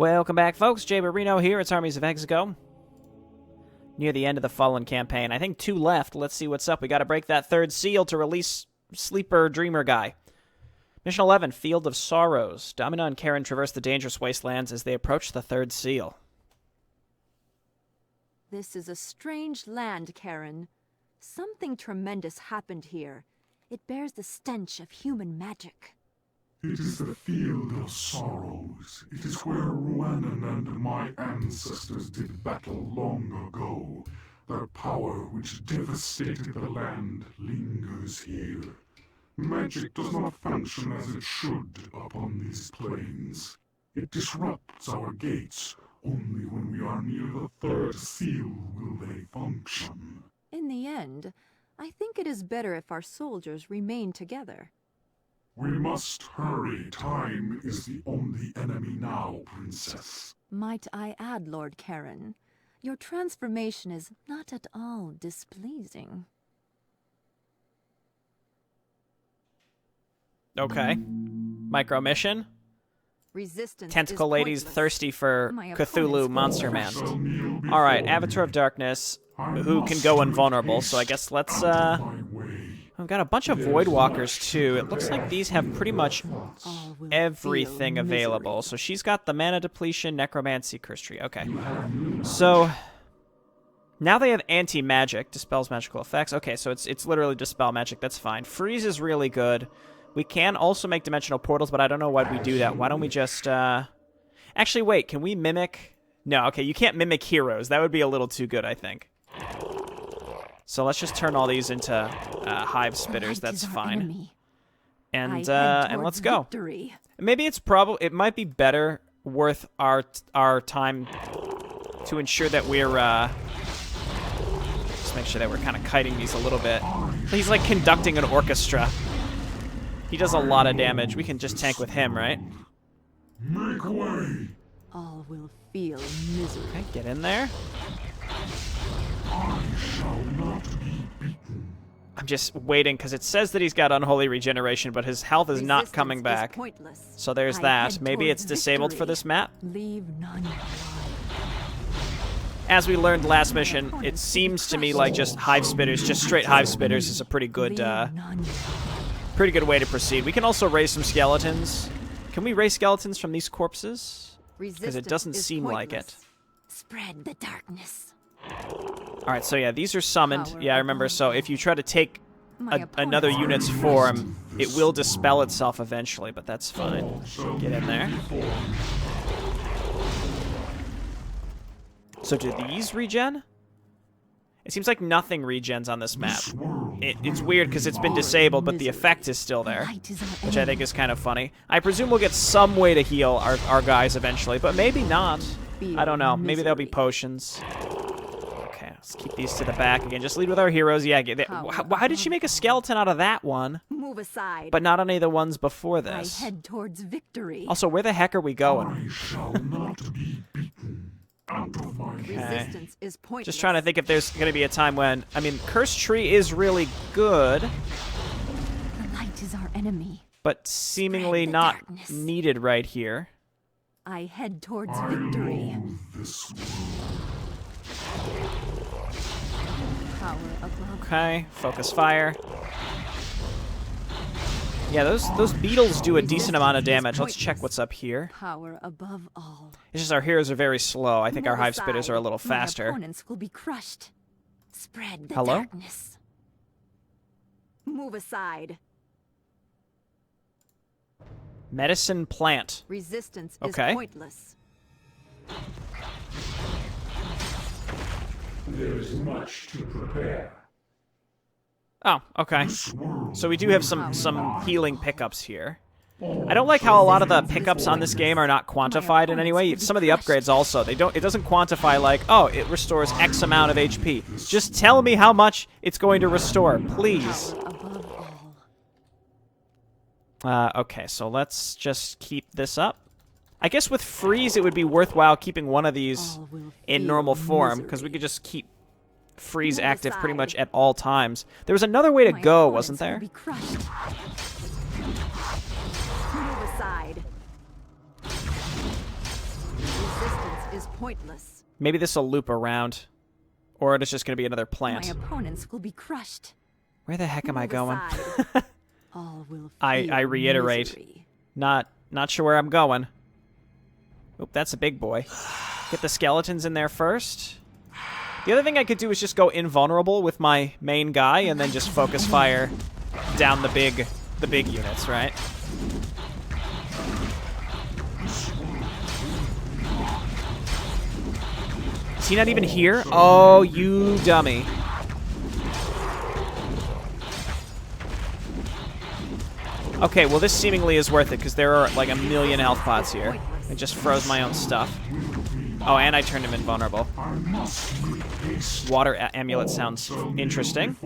Welcome back, folks. Jay Barrino here. It's Armies of Exigo. Near the end of the Fallen campaign. I think 2 left. Let's see what's up. We got to break that 3rd seal to release Sleeper Dreamer guy. Mission 11, Field of Sorrows. Domina and Karen traverse the dangerous wastelands as they approach the 3rd seal. This is a strange land, Karen. Something tremendous happened here. It bears the stench of human magic. It is the Field of Sorrows. It is where Rhiannon and my ancestors did battle long ago. Their power, which devastated the land, lingers here. Magic does not function as it should upon these plains. It disrupts our gates. Only when we are near the 3rd seal will they function. In the end, I think it is better if our soldiers remain together. We must hurry. Time is the only enemy now, Princess. Might I add, Lord Karen, your transformation is not at all displeasing. Okay. Micro mission. Resistance Tentacle is Lady's pointless. thirsty for My Cthulhu opponent's Monster Shall Man. kneel before Alright, Avatar of Darkness, who can go invulnerable, so I guess let's, my way. We've got a bunch of Void Walkers, too. It looks like these have pretty much All will everything feel available. misery. So she's got the Mana Depletion, Necromancy, Curse Tree. Okay. So, now they have Anti-Magic, dispels magical effects. Okay, so it's literally Dispel Magic. That's fine. Freeze is really good. We can also make Dimensional Portals, but I don't know why we do that. Why don't we just, Actually, wait, can we mimic... No, okay, you can't mimic heroes. That would be a little too good, I think. So let's just turn all these into hive spitters. That's fine. And let's go. Victory. Maybe it might be better worth our time to ensure that we're just make sure that we're kind of kiting these a little bit. He's like conducting an orchestra. He does a lot of damage. We can just tank with him, right? Make way. All will feel misery. Okay, get in there. I shall not be beaten. I'm just waiting because it says that he's got unholy regeneration, but his health is not coming Resistance is back. pointless. So there's I that. head Maybe towards it's disabled for victory. this map. Leave none alive. As we learned last mission, it seems to me like just hive spitters, just straight hive spitters is a pretty good Leave none alive. pretty good way to proceed. We can also raise some skeletons. Can we raise skeletons from these corpses? Because it doesn't Resistance is seem like it. pointless. Spread the darkness. Alright, so yeah, these are summoned. Power Yeah, I of remember. God. So if you try to take My another opponent's unit's form, it will dispel itself eventually, but that's fine. Get in there. So do these regen? It seems like nothing regens on this map. It's weird because it's been disabled, but the effect is still there, Light is our which I enemy. think is kind of funny. I presume we'll get some way to heal our guys eventually, but maybe not. I don't know. Maybe there'll be potions. Okay, let's keep these to the back again. Just lead with our heroes. Yeah, why did she make a skeleton out of that one, Move aside. but not any of the ones before I this? head towards victory. Also, where the heck are we going? I shall not be beaten. Out of my way. Resistance is pointless. Just trying to think if there's going to be a time when... I mean, Curse Tree is really good, The light is our enemy. but seemingly the not darkness. needed right here. I head towards I victory. loathe this world. Power above. Okay, focus fire. Yeah, those beetles do a decent amount of damage. Let's check what's up here. Power above all. It's just our heroes are very slow. I think our Move hive spitters aside. are a little My faster. opponents will be crushed. Spread the Hello? darkness. Move aside. Medicine plant. Resistance Okay. is pointless. There is much to prepare. Oh, okay. This world So we do have some healing pickups here. I don't like how a lot of the pickups on this game are not quantified in any way. Some of the upgrades also, it doesn't quantify like, oh, it restores X amount of HP. Just tell me how much it's going to restore, please. Power above all. Okay, so let's just keep this up. I guess with freeze, it would be worthwhile keeping one of these All will in feel normal form, because we misery. could just keep freeze Move active pretty aside. much at all times. There was another way to My go, opponents wasn't will there? be crushed. Move aside. is pointless. Maybe this will loop around. Or it's just going to be another My plant. opponents will be crushed. Where the heck am I Move going? aside. All will I feel reiterate. misery. Not sure where I'm going. Oop, that's a big boy. Get the skeletons in there first. The other thing I could do is just go invulnerable with my main guy and then just focus fire down the big units, right? Is he not even here? Oh, you dummy. Okay, well this seemingly is worth it because there are like a million health pots here. I just froze my own stuff. Oh, and I turned him invulnerable. Water amulet sounds interesting.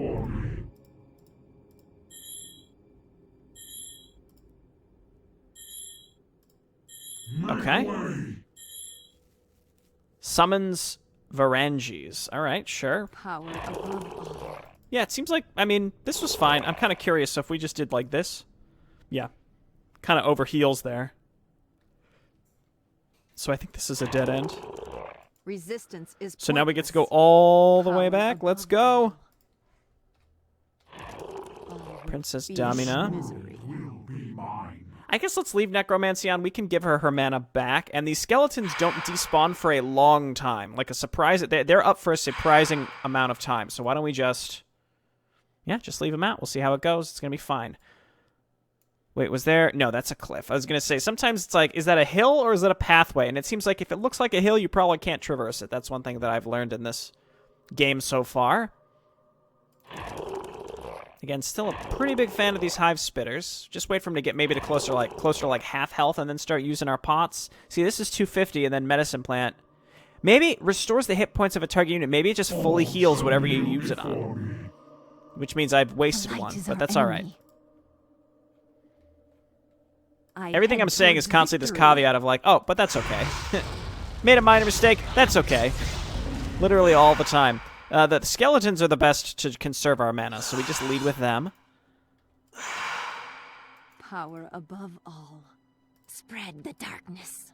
Okay. Summons Varangies. Alright, sure. Power above all. Yeah, it seems like, I mean, this was fine. I'm kind of curious, so if we just did like this. Yeah. Kind of overheals there. So I think this is a dead end. Resistance is So now we get to go pointless. all the way Power back. Let's above go. all will Princess feel Domina. misery. Will be mine. I guess let's leave Necromancy on. We can give her mana back. And these skeletons don't despawn for a long time. Like a surprise. They're up for a surprising amount of time. So why don't we just... Yeah, just leave them out. We'll see how it goes. It's going to be fine. Wait, was there... No, that's a cliff. I was going to say, sometimes it's like, is that a hill or is it a pathway? And it seems like if it looks like a hill, you probably can't traverse it. That's one thing that I've learned in this game so far. Again, still a pretty big fan of these hive spitters. Just wait for them to get maybe to closer to like half health and then start using our pots. See, this is 250 and then medicine plant. Maybe it restores the hit points of a target unit. Maybe it just fully heals whatever you use it on. Which means I've wasted The light one, is but our that's all right. enemy. I Everything head I'm saying towards is constantly this victory. caveat of like, oh, but that's okay. Made a minor mistake, that's okay. Literally all the time. The skeletons are the best to conserve our mana, so we just lead with them. Power above all. Spread the darkness.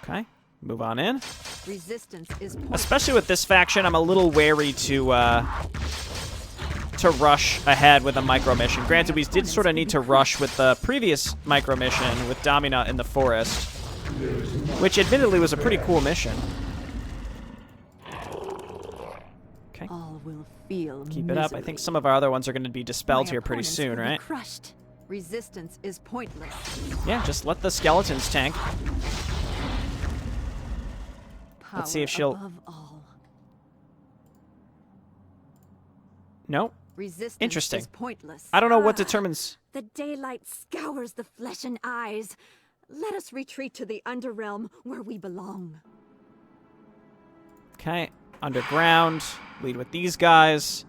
Okay, move on in. Resistance is pointless. Especially with this faction, I'm a little wary to rush ahead with a micro mission. Granted, we did sort of need to rush with the previous micro mission with Domina in the forest, which admittedly was a pretty cool mission. Okay, All will feel keep it up. I think some of our other ones are going to be dispelled here pretty soon, right? Crushed. Resistance is pointless. Yeah, just let the skeletons tank. Power Let's see if she'll... above all. No? Resistance Interesting. is pointless. I don't know what determines... The daylight scours the flesh and eyes. Let us retreat to the underrealm where we belong. Okay, underground. Lead with these guys.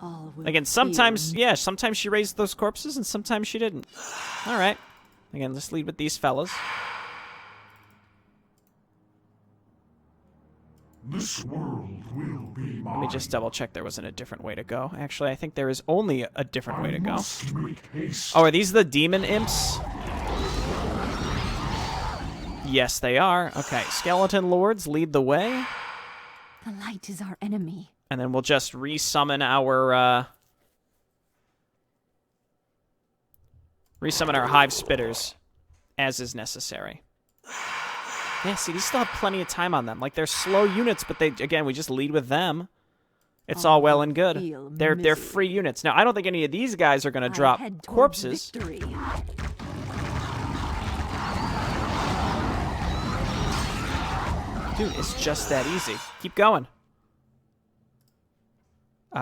All will Again, sometimes, yeah, sometimes she raised those corpses and sometimes she didn't. All right. Again, let's lead with these fellas. This world will be mine. Let me just double check there wasn't a different way to go. Actually, I think there is only a different way to go. Must make haste. Oh, are these the demon imps? Yes, they are. Okay, skeleton lords, lead the way. The light is our enemy. And then we'll just resummon our, hive spitters as is necessary. Yeah, see, these still have plenty of time on them. Like, they're slow units, but we just lead with them. It's all well and good. Feel They're misery. free units. Now, I don't think any of these guys are going to I drop head towards corpses. victory. Dude, it's just that easy. Keep going. We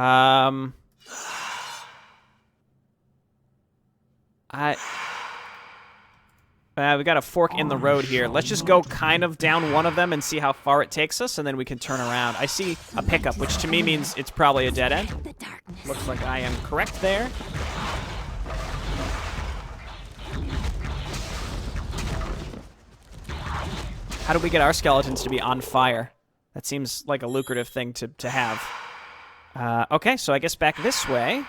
got a fork in the road here. Let's just go kind of down one of them and see how far it takes us, and then we can turn around. I see a pickup, which to me means it's probably a dead end. The darkness. Looks like I am correct there. How do we get our skeletons to be on fire? That seems like a lucrative thing to have. Okay, so I guess back this way.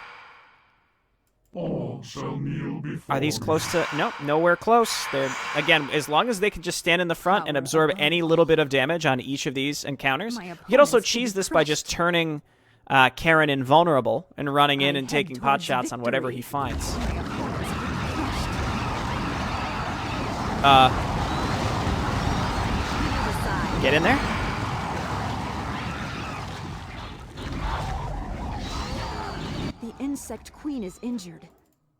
All All shall kneel before Are these me. close to... Nope, nowhere close. They're, again, as long as they can just stand in the front and absorb any little bit of damage on each of these encounters. You could also cheese this by just turning Karen invulnerable and running in and taking pot shots on whatever he finds. Get in there. The insect queen is injured.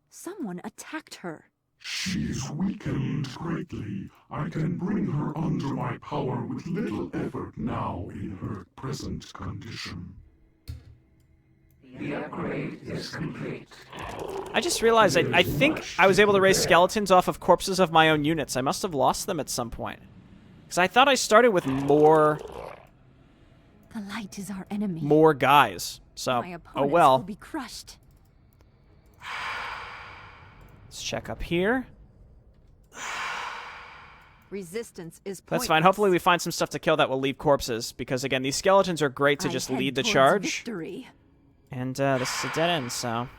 Someone attacked her. She's weakened greatly. I can bring her under my power with little effort now in her present condition. The upgrade is complete. I just realized I think I was able to raise skeletons off of corpses of my own units. I must have lost them at some point. Because I thought I started with more The light is our enemy. guys. So, My oh opponents well. will be crushed. Let's check up here. Resistance is pointless. That's fine. Hopefully we find some stuff to kill that will leave corpses. Because, again, these skeletons are great to I just head lead the towards charge. Victory. And this is a dead end, so...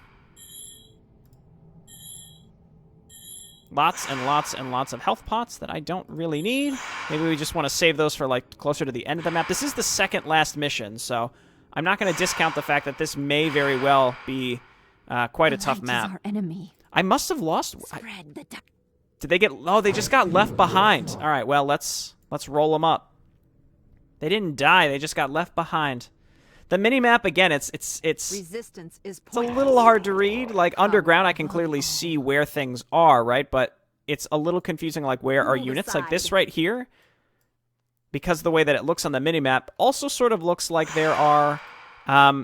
Lots and lots and lots of health pots that I don't really need. Maybe we just want to save those for, like, closer to the end of the map. This is the second last mission, so I'm not going to discount the fact that this may very well be quite a tough Light is map. our enemy. I must have lost... Spread the duck. Did they get... Oh, they just got left behind. All right, well, let's roll them up. They didn't die. They just got left behind. The mini-map, again, it's Resistance is a pointless. little hard to read. Like, underground, I can clearly see where things are, right? But it's a little confusing, like, where are Move units? Like, this aside. right here, because the way that it looks on the minimap, also sort of looks like there are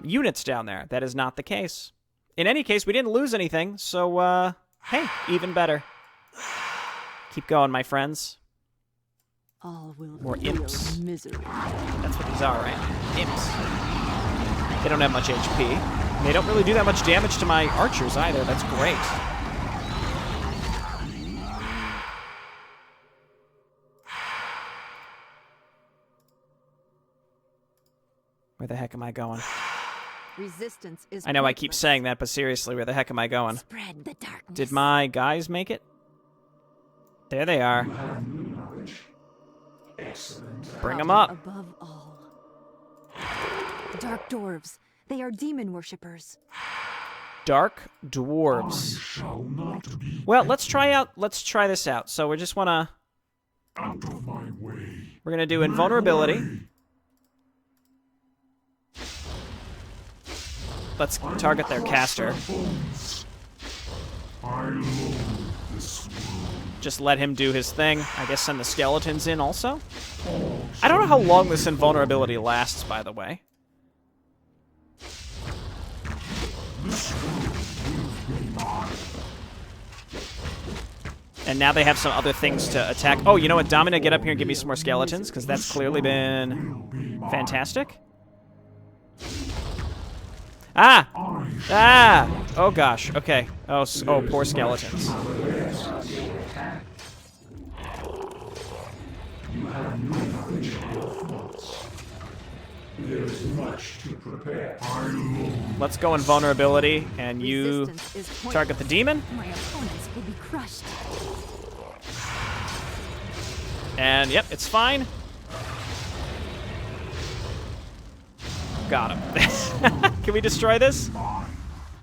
units down there. That is not the case. In any case, we didn't lose anything, so, hey, even better. Keep going, my friends. All will More feel imps. misery. That's what these are, right? Imps. They don't have much HP. They don't really do that much damage to my archers either. That's great. Where the heck am I going? Resistance is I know I keep pointless. saying that, but seriously, where the heck am I going? Spread the darkness. Did my guys make it? There they are. Excellent. Bring them up. Above all. Dark dwarves. They are demon worshippers. Dark I dwarves. shall not be Well, let's try this out. So we just want to... out of my way. We're going to do invulnerability. Let's target their caster. I loathe this world. Just let him do his thing. I guess send the skeletons in also. I don't know how long this invulnerability lasts, by the way. And now they have some other things to attack. Oh, you know what? Domina, get up here and give me some more skeletons, because that's clearly been fantastic. Ah! Ah! Oh, gosh. Okay. Oh, poor skeletons. There is much to prepare. Let's go invulnerability, and you Resistance is pointless. target the demon. My opponents will be crushed. And, yep, it's fine. Got him. Can we destroy this?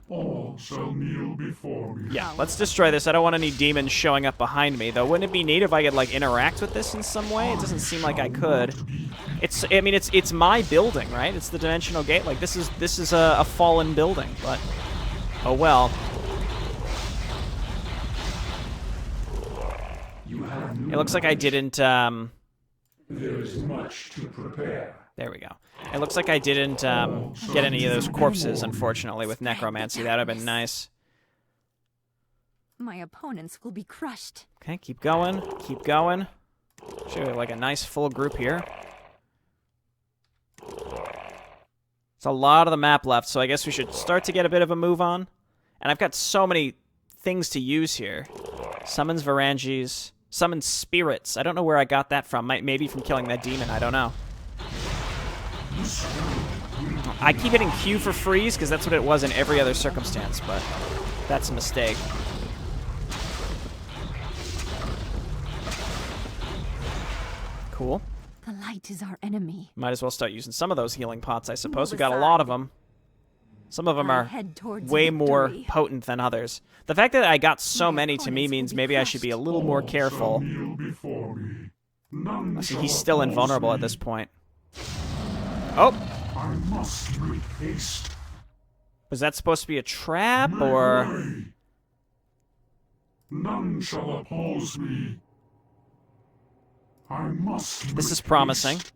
All shall kneel before me. Yeah, let's destroy this. I don't want any demons showing up behind me, though. Wouldn't it be neat if I could, like, interact with this in some way? It doesn't seem like I could. It's my building, right? It's the dimensional gate. Like, this is a fallen building, but oh well. It looks like I didn't, There is much to prepare. There we go. It looks like I didn't get any of those corpses, unfortunately, with necromancy. That would have been nice. My opponents will be crushed. Okay, keep going. Keep going. Should have like a nice full group here. It's a lot of the map left, so I guess we should start to get a bit of a move on. And I've got so many things to use here. Summons Varangis. Summons spirits. I don't know where I got that from. Maybe from killing that demon. I don't know. I keep hitting Q for freeze because that's what it was in every other circumstance, but that's a mistake. Cool. The light is our enemy. Might as well start using some of those healing pots, I suppose. Move We got a lot of aside. them. Some of them I are head towards way more victory. potent than others. The fact that I got so My many to me opponents will means be maybe I should be a crushed. little more All careful. shall kneel before me. None See, shall he's still oppose invulnerable at me. this point. Oh! I must make haste. Was that supposed to be a trap, Make or... way. None shall oppose me. I must This make is promising. haste.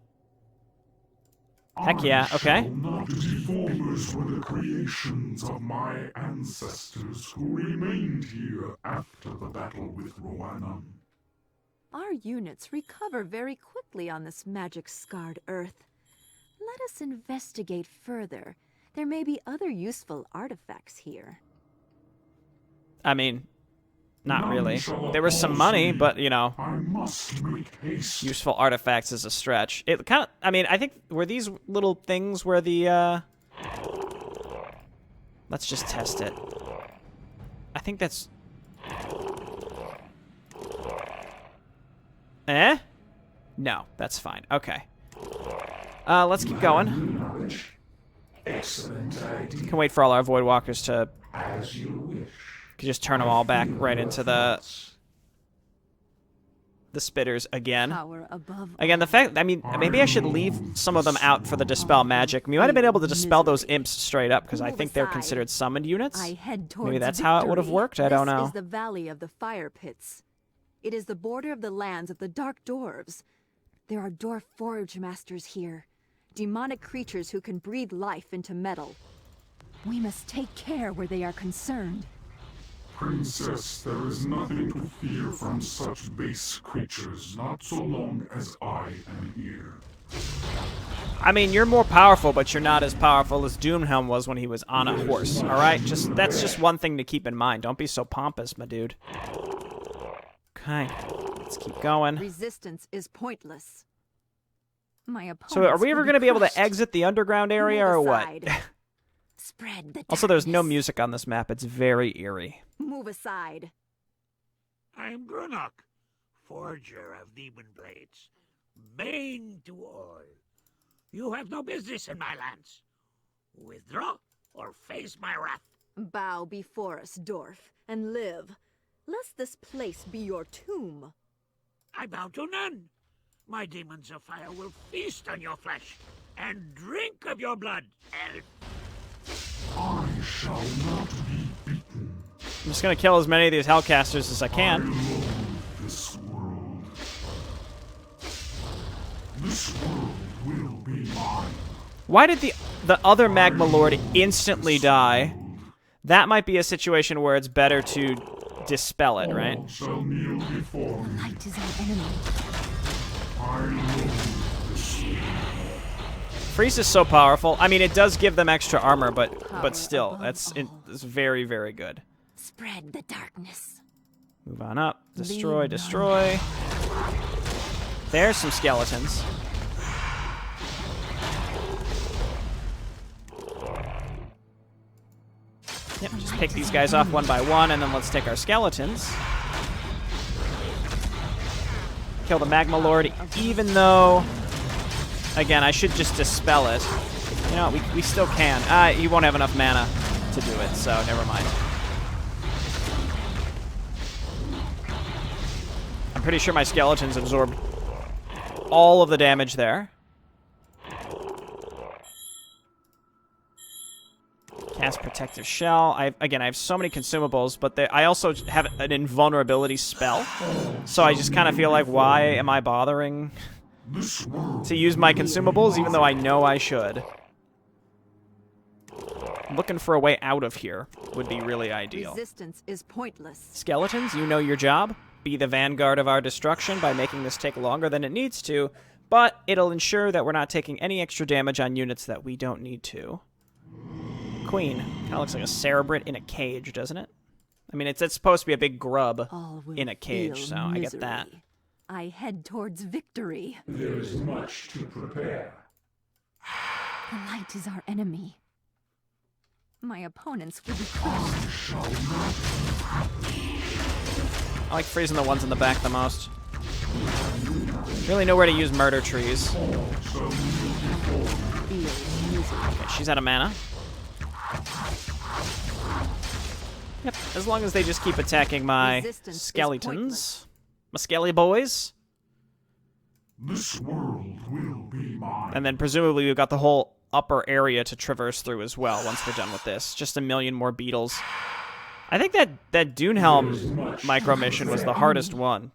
Heck yeah, okay. I shall not deformers were the creations of my ancestors who remained here after the battle with Roanna. Our units recover very quickly on this magic-scarred earth. Let us investigate further. There may be other useful artifacts here. I mean, not None really. shall There was some oppose money, me. but, you know, I must make haste. useful artifacts is a stretch. It kind of... I mean, I think... Were these little things where the, Let's just test it. I think that's... Eh? No, that's fine. Okay. Let's keep going. Knowledge. Excellent idea. Can wait for all our Void Walkers to... As you wish. Could just turn them all back right into the spitters again. Power above Again, the fact... I mean, maybe I should leave some of them out for the Dispel Magic. We might have been able to dispel those imps straight up, because I Move think they're aside. considered summoned units. I head towards Maybe that's how it would have victory. worked. I don't know. This is the Valley of the Fire Pits. It is the border of the lands of the Dark Dwarves. There are dwarf forge masters here, demonic creatures who can breathe life into metal. We must take care where they are concerned. Princess, there is nothing to fear from such base creatures, not so long as I am here. I mean, you're more powerful, but you're not as powerful as Doomhelm was when he was on a horse, alright? That's just one thing to keep in mind. Don't be so pompous, my dude. Okay, let's keep going. Resistance is pointless. My opponents So are we ever will be going to be able to crushed. exit the underground area, Move or what? aside. Spread the Also, there's no darkness. music on this map. It's very eerie. Move aside. I am Grunnock, forger of demon blades, bane to all. You have no business in my lands. Withdraw or face my wrath. Bow before us, dwarf, and live, lest this place be your tomb. I bow to none. My demons of fire will feast on your flesh and drink of your blood, elf. I shall not be beaten. I'm just going to kill as many of these Hellcasters as I I can. loathe this world. This world will be mine. Why did the other Magma Lord instantly die? That might be a situation where it's better to dispel it, right? All shall kneel before me. Light is our enemy. I loathe this world. Freeze is so powerful. I mean, it does give them extra armor, but Power still, above it's all. very, very good. Spread the darkness. Move on up. Destroy, Leave destroy. There's some skeletons. Yep, just pick these guys off one by one, and then let's take our skeletons. Kill the Magma Lord, even though... Again, I should just dispel it. You know, we still can. He won't have enough mana to do it, so never mind. I'm pretty sure my skeletons absorbed all of the damage there. Cast Protective Shell. I have so many consumables, but I also have an invulnerability spell. So I just kind of feel like, why am I bothering This world to use my consumables, even though I know I should? Looking for a way out of here would be really ideal. Resistance is pointless. Skeletons, you know your job. Be the vanguard of our destruction by making this take longer than it needs to, but it'll ensure that we're not taking any extra damage on units that we don't need to. Queen. Kind of looks like a Cerebrate in a cage, doesn't it? I mean, it's supposed to be a big grub All will in a cage, feel so I get that. misery. I head towards victory. There is much to prepare. The light is our enemy. My opponents will be crushed. I like freezing the ones in the back the most. Really nowhere to use murder trees. Okay, she's out of mana. Yep, as long as they just keep attacking my Resistance is skeletons. My skelly boys. This world will be mine. And then presumably we've got the whole upper area to traverse through as well once we're done with this. Just a million more beetles. I think that Dunehelm micro mission was the hardest one.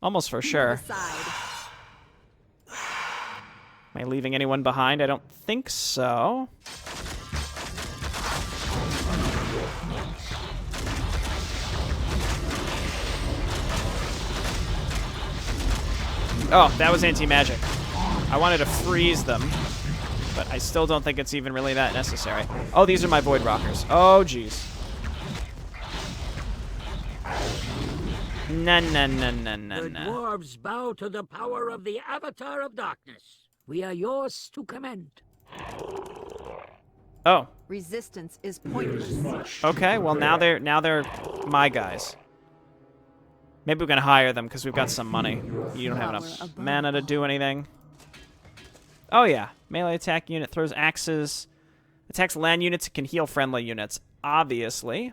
Almost for sure. Am I leaving anyone behind? I don't think so. Oh, that was anti-magic. I wanted to freeze them, but I still don't think it's even really that necessary. Oh, these are my Void Rockers. Oh, jeez. No. The dwarves bow to the power of the Avatar of Darkness. We are yours to command. Oh, Resistance is pointless. okay. Well, now they're my guys. Maybe we're gonna hire them because we've got some money. You don't have enough mana to do anything. Oh yeah, melee attack unit throws axes, attacks land units, can heal friendly units. Obviously.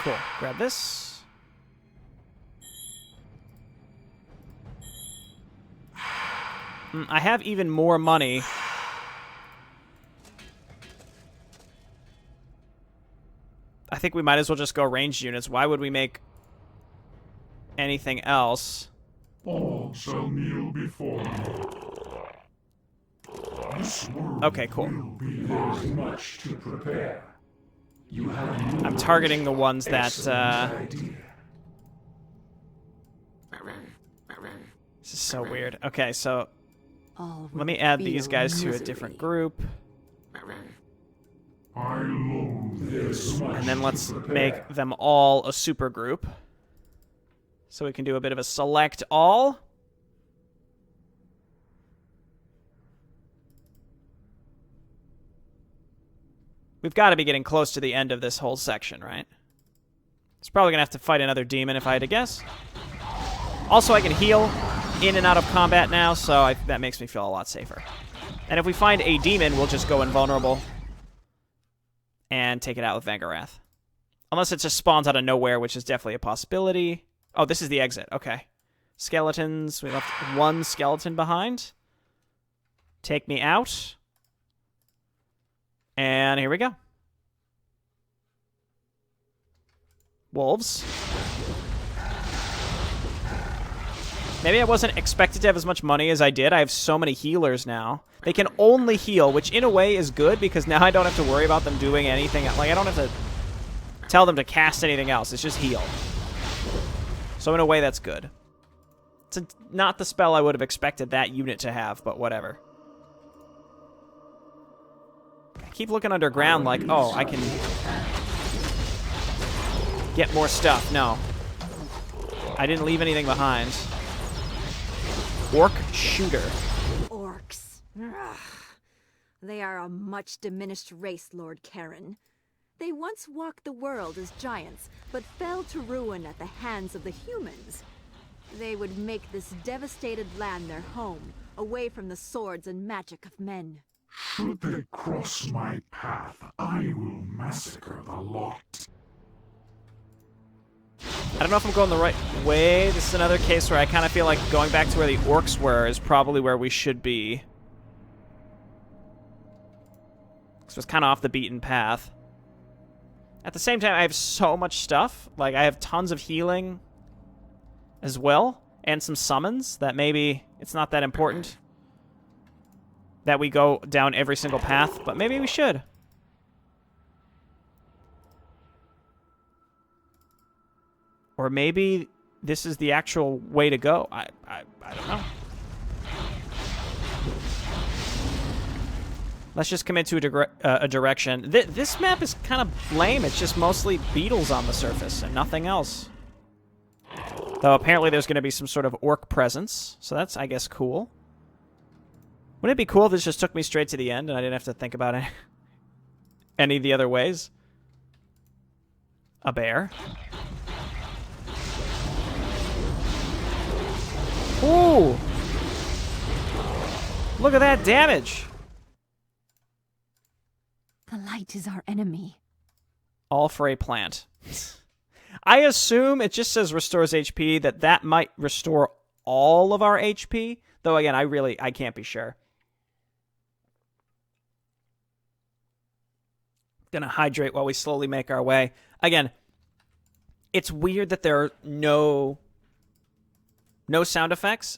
Cool. Grab this. I have even more money. I think we might as well just go ranged units. Why would we make anything else? All shall kneel before me. This world Okay, cool. will be There's mine. much to prepare. You have I'm targeting the ones that, idea. this is so weird. Okay, so All let me will add feel these guys to a misery. different group. I loathe There's much And then let's to prepare. make them all a super group. So we can do a bit of a select all. We've got to be getting close to the end of this whole section, right? It's probably going to have to fight another demon if I had to guess. Also, I can heal in and out of combat now, so that makes me feel a lot safer. And if we find a demon, we'll just go invulnerable and take it out with Vangorath. Unless it just spawns out of nowhere, which is definitely a possibility. Oh, this is the exit. Okay. Skeletons. We left one skeleton behind. Take me out. And here we go. Wolves. Maybe I wasn't expected to have as much money as I did. I have so many healers now. They can only heal, which in a way is good because now I don't have to worry about them doing anything. Like, I don't have to tell them to cast anything else. It's just heal. So in a way, that's good. It's not the spell I would have expected that unit to have, but whatever. I keep looking underground like, oh, I can get more stuff. No. I didn't leave anything behind. Orc shooter. Orcs. Ugh. They are a much diminished race, Lord Karen. They once walked the world as giants, but fell to ruin at the hands of the humans. They would make this devastated land their home, away from the swords and magic of men. Should they cross my path, I will massacre the lot. I don't know if I'm going the right way. This is another case where I kind of feel like going back to where the orcs were is probably where we should be. This was kind of off the beaten path. At the same time, I have so much stuff. Like, I have tons of healing as well, and some summons that maybe it's not that important that we go down every single path, but maybe we should. Or maybe this is the actual way to go. I don't know. Let's just commit to a direction. This map is kind of lame. It's just mostly beetles on the surface and nothing else. Though apparently there's going to be some sort of orc presence, so that's, I guess, cool. Wouldn't it be cool if this just took me straight to the end and I didn't have to think about it any of the other ways? A bear. Ooh! Look at that damage! The light is our enemy. All for a plant. I assume it just says restores HP, that might restore all of our HP. Though, again, I can't be sure. Gonna hydrate while we slowly make our way. Again, it's weird that there are no sound effects.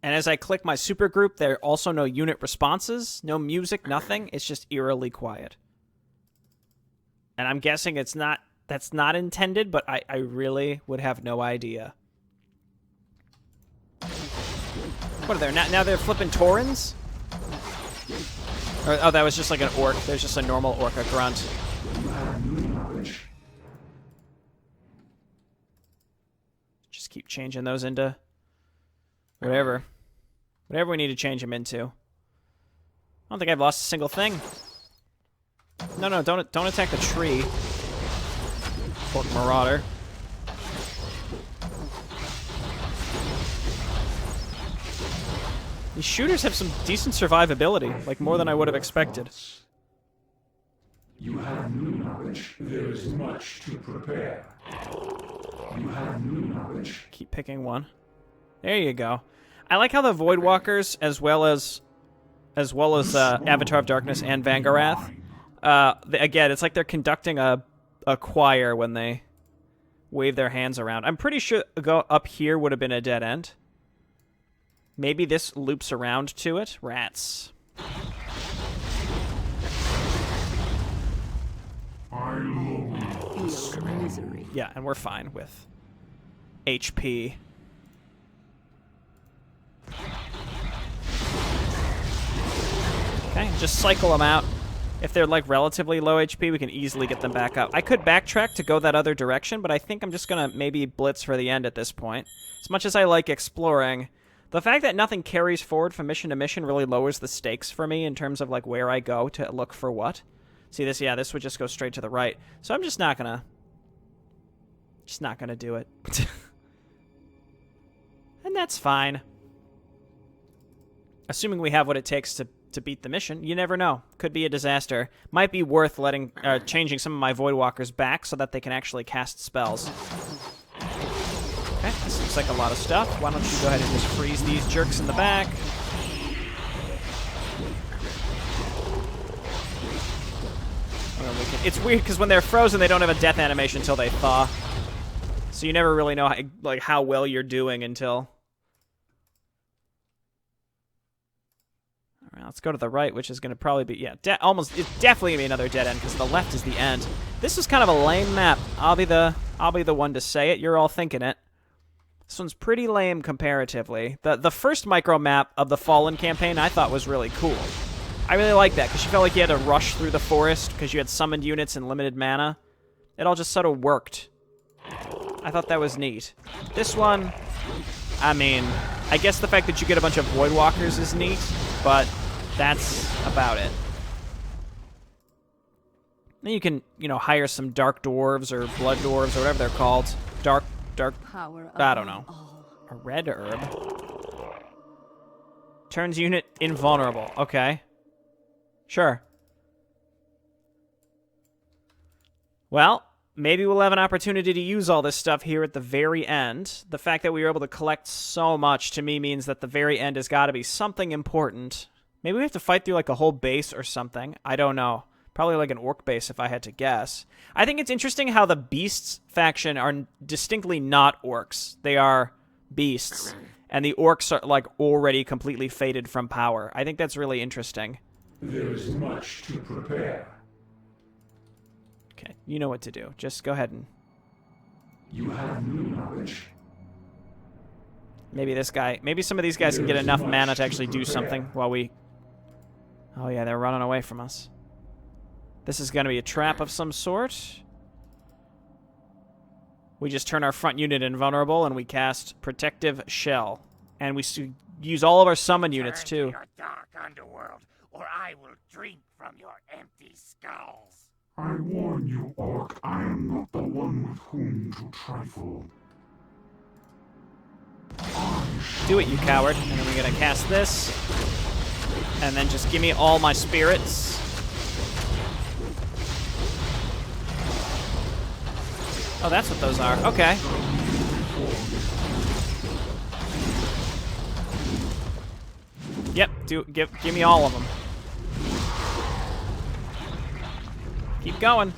And as I click my supergroup, there are also no unit responses, no music, nothing. It's just eerily quiet. And I'm guessing that's not intended, but I really would have no idea. What are there? Now they're flipping Taurens? Oh, that was just like an orc. There's just a normal orc, a grunt. Just keep changing those into whatever we need to change them into. I don't think I've lost a single thing. No, don't attack the tree. Orc Marauder. These shooters have some decent survivability, like more than I would have expected. You have new knowledge. There is much to prepare. You have new knowledge. Keep picking one. There you go. I like how the Voidwalkers, as well as Avatar of Darkness and Vangarath, again, it's like they're conducting a choir when they wave their hands around. I'm pretty sure go up here would have been a dead end. Maybe this loops around to it. Rats. Feel misery. Yeah, and we're fine with HP. Okay, just cycle them out. If they're like relatively low HP, we can easily get them back up. I could backtrack to go that other direction, but I think I'm just gonna maybe blitz for the end at this point. As much as I like exploring, the fact that nothing carries forward from mission to mission really lowers the stakes for me in terms of like where I go to look for what. See this? Yeah, this would just go straight to the right. So I'm just not gonna do it. And that's fine. Assuming we have what it takes to beat the mission. You never know. Could be a disaster. Might be worth changing some of my Voidwalkers back so that they can actually cast spells. Okay, this looks like a lot of stuff. Why don't you go ahead and just freeze these jerks in the back. It's weird because when they're frozen, they don't have a death animation until they thaw. So you never really know how well you're doing until... All right, let's go to the right, which is going to probably be... Yeah, it's definitely going to be another dead end because the left is the end. This is kind of a lame map. I'll be the one to say it. You're all thinking it. This one's pretty lame comparatively. The first micro map of the Fallen campaign I thought was really cool. I really like that because you felt like you had to rush through the forest because you had summoned units and limited mana. It all just sort of worked. I thought that was neat. This one, I mean, I guess the fact that you get a bunch of Voidwalkers is neat, but that's about it. Then you can, hire some Dark Dwarves or Blood Dwarves or whatever they're called. Dark, Power I don't know. all. A red herb. Turns unit invulnerable. Okay. Sure. Well, maybe we'll have an opportunity to use all this stuff here at the very end. The fact that we were able to collect so much to me means that the very end has got to be something important. Maybe we have to fight through like a whole base or something. I don't know. Probably like an orc base if I had to guess. I think it's interesting how the beasts faction are distinctly not orcs. They are beasts. And the orcs are like already completely faded from power. I think that's really interesting. There is much to prepare. Okay, you know what to do. Just go ahead and... You have new knowledge. Maybe some of these guys can get enough mana to actually do something while we... Oh yeah, they're running away from us. This is going to be a trap of some sort. We just turn our front unit invulnerable, and we cast Protective Shell. And we use all of our summon units, too. Turn to your dark underworld, or I will drink from your empty skulls. I warn you, Orc, I am not the one with whom to trifle. Do it, you coward. And then we're gonna cast this. And then just give me all my spirits. Oh, that's what those are. Okay. Yep, give me all of them. Keep going.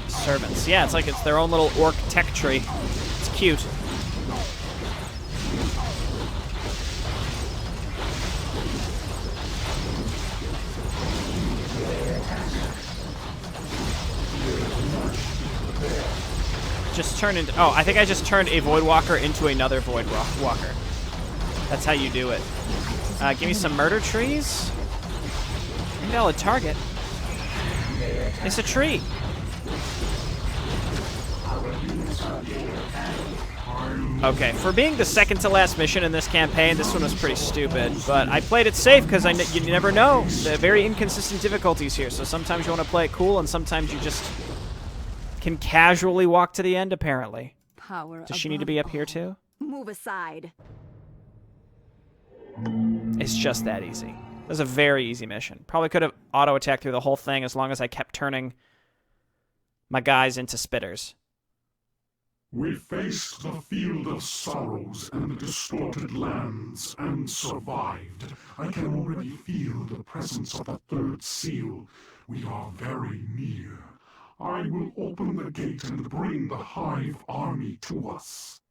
Servants. Yeah, it's like it's their own little orc tech tree. It's cute. Just turn into... Oh, I think I just turned a Voidwalker into another Voidwalker. That's how you do it. Give me some murder trees. Invalid target. It's a tree. Okay, for being the second to last mission in this campaign, this one was pretty stupid. But I played it safe because you never know. There are very inconsistent difficulties here, so sometimes you want to play it cool, and sometimes you just can casually walk to the end, apparently. Power. Does she need to be up here, too? Move aside. It's just that easy. That was a very easy mission. Probably could have auto-attacked through the whole thing as long as I kept turning my guys into spitters. We faced the field of sorrows and the distorted lands, and survived. I can already feel the presence of the third seal. We are very near. I will open the gate and bring the Hive army to us.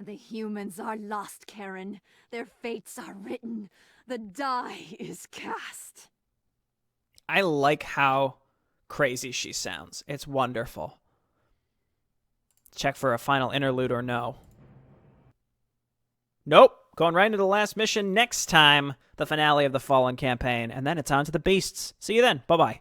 The humans are lost, Karen. Their fates are written. The die is cast. I like how crazy she sounds. It's wonderful. Check for a final interlude or no. Nope. Going right into the last mission next time. The finale of the Fallen campaign. And then it's on to the beasts. See you then. Bye-bye.